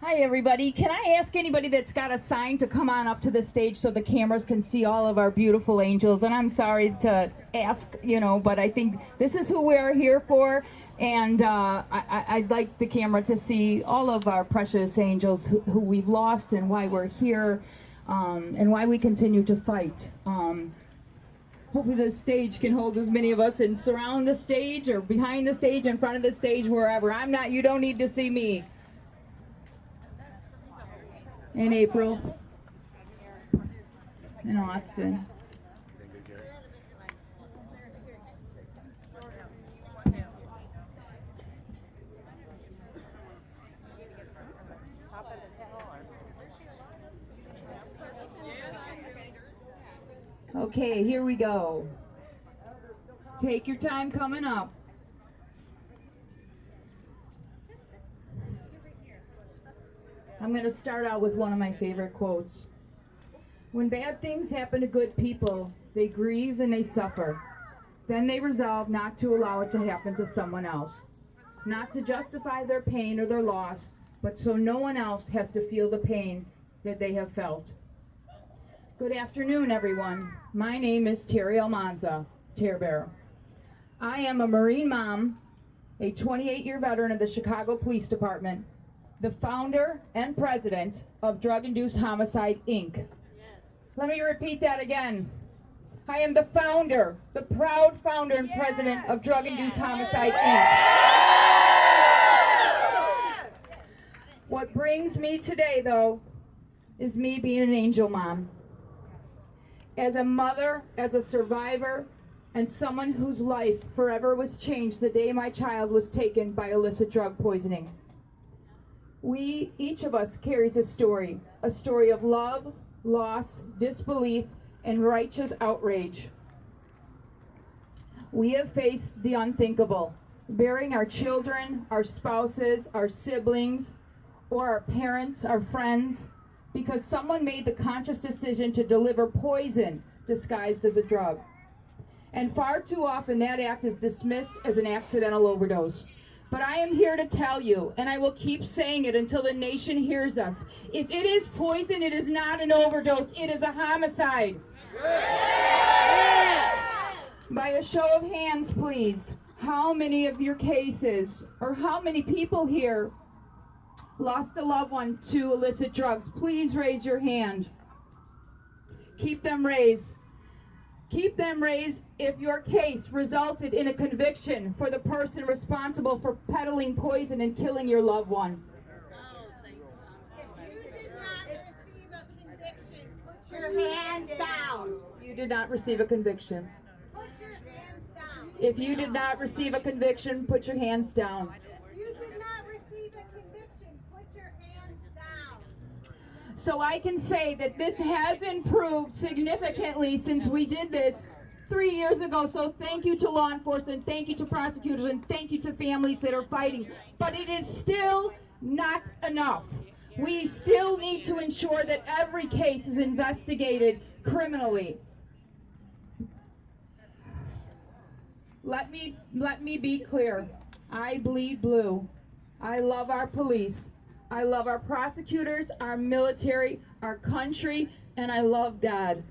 Hi, everybody. Can I ask anybody that's got a sign to come on up to the stage so the cameras can see all of our beautiful angels? And I'm sorry to ask, but I think this is who we're here for. And I'd like the camera to see all of our precious angels who we've lost and why we're here and why we continue to fight. Hopefully the stage can hold as many of us and surround the stage or behind the stage, in front of the stage, wherever. You don't need to see me. In April, in Austin. Okay, here we go. Take your time coming up. I'm going to start out with one of my favorite quotes. When bad things happen to good people, they grieve and they suffer. Then they resolve not to allow it to happen to someone else. Not to justify their pain or their loss, but so no one else has to feel the pain that they have felt. Good afternoon, everyone. My name is Terry Almanza, Ter Bear. I am a Marine mom, a 28-year veteran of the Chicago Police Department, the founder and president of Drug-Induced Homicide, Inc. Yes. Let me repeat that again. I am the founder, the proud founder and president of Drug-Induced Homicide, Inc. What brings me today, though, is me being an angel mom. As a mother, as a survivor, and someone whose life forever was changed the day my child was taken by illicit drug poisoning. Each of us carries a story of love, loss, disbelief, and righteous outrage. We have faced the unthinkable, burying our children, our spouses, our siblings, or our parents, our friends, because someone made the conscious decision to deliver poison disguised as a drug. And far too often that act is dismissed as an accidental overdose. But I am here to tell you, and I will keep saying it until the nation hears us. If it is poison, it is not an overdose, it is a homicide. By a show of hands, please, how many of your cases, or how many people here lost a loved one to illicit drugs? Please raise your hand. Keep them raised. Keep them raised if your case resulted in a conviction for the person responsible for peddling poison and killing your loved one. If you did not receive a conviction, put your hands down. You did not receive a conviction. Put your hands down. If you did not receive a conviction, put your hands down. If you did not receive a conviction, put your hands down. So I can say that this has improved significantly since we did this 3 years ago. So thank you to law enforcement, thank you to prosecutors, and thank you to families that are fighting. But it is still not enough. We still need to ensure that every case is investigated criminally. Let me be clear. I bleed blue. I love our police. I love our prosecutors, our military, our country, and I love God.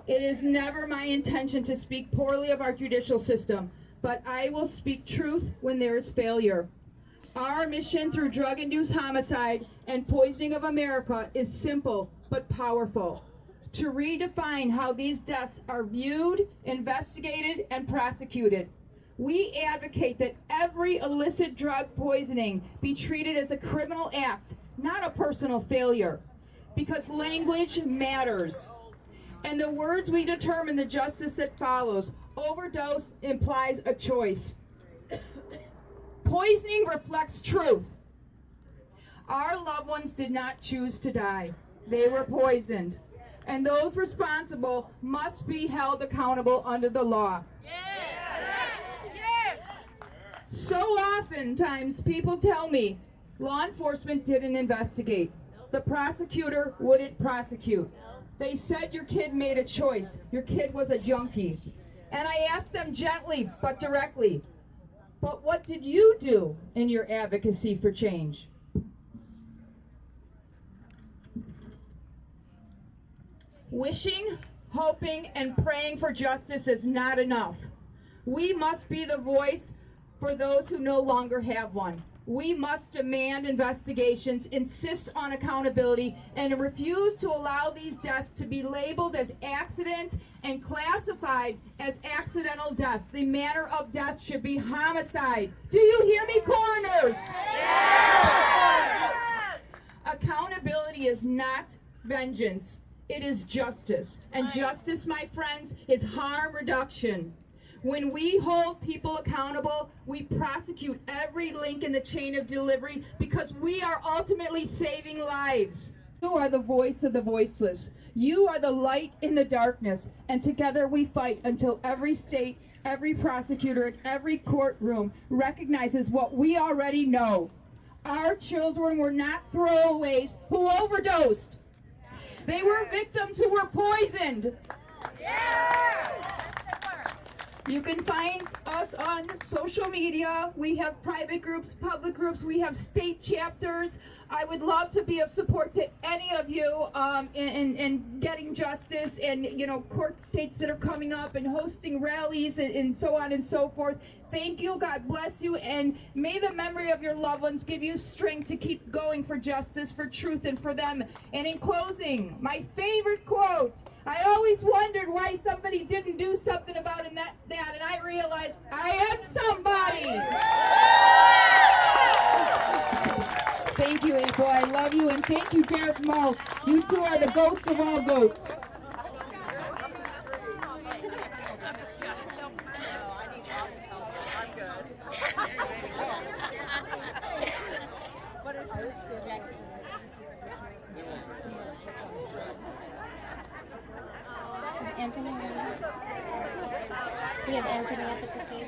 It is never my intention to speak poorly of our judicial system, but I will speak truth when there is failure. Our mission through drug-induced homicide and poisoning of America is simple but powerful. To redefine how these deaths are viewed, investigated, and prosecuted. We advocate that every illicit drug poisoning be treated as a criminal act, not a personal failure, because language matters. And the words we determine the justice that follows. Overdose implies a choice. Poisoning reflects truth. Our loved ones did not choose to die. They were poisoned. And those responsible must be held accountable under the law. So oftentimes people tell me law enforcement didn't investigate. The prosecutor wouldn't prosecute. They said your kid made a choice. Your kid was a junkie. And I asked them gently but directly, but what did you do in your advocacy for change? Wishing, hoping, and praying for justice is not enough. We must be the voice for those who no longer have one. We must demand investigations, insist on accountability, and refuse to allow these deaths to be labeled as accidents and classified as accidental deaths. The manner of death should be homicide. Do you hear me, coroners? Yes! Accountability is not vengeance. It is justice. And justice, my friends, is harm reduction. When we hold people accountable, we prosecute every link in the chain of delivery because we are ultimately saving lives. You are the voice of the voiceless. You are the light in the darkness. And together we fight until every state, every prosecutor, and every courtroom recognizes what we already know. Our children were not throwaways who overdosed. They were victims who were poisoned. You can find us on social media. We have private groups, public groups. We have state chapters. I would love to be of support to any of you in getting justice and, court dates that are coming up and hosting rallies and so on and so forth. Thank you. God bless you. And may the memory of your loved ones give you strength to keep going for justice, for truth, and for them. And in closing, my favorite quote. I always wondered why somebody didn't do something about it, that, and I realized I am somebody. Thank you, April. I love you, and thank you, Derek Maltz. You two are the goats of all goats. Anthony, we have Anthony at the casino.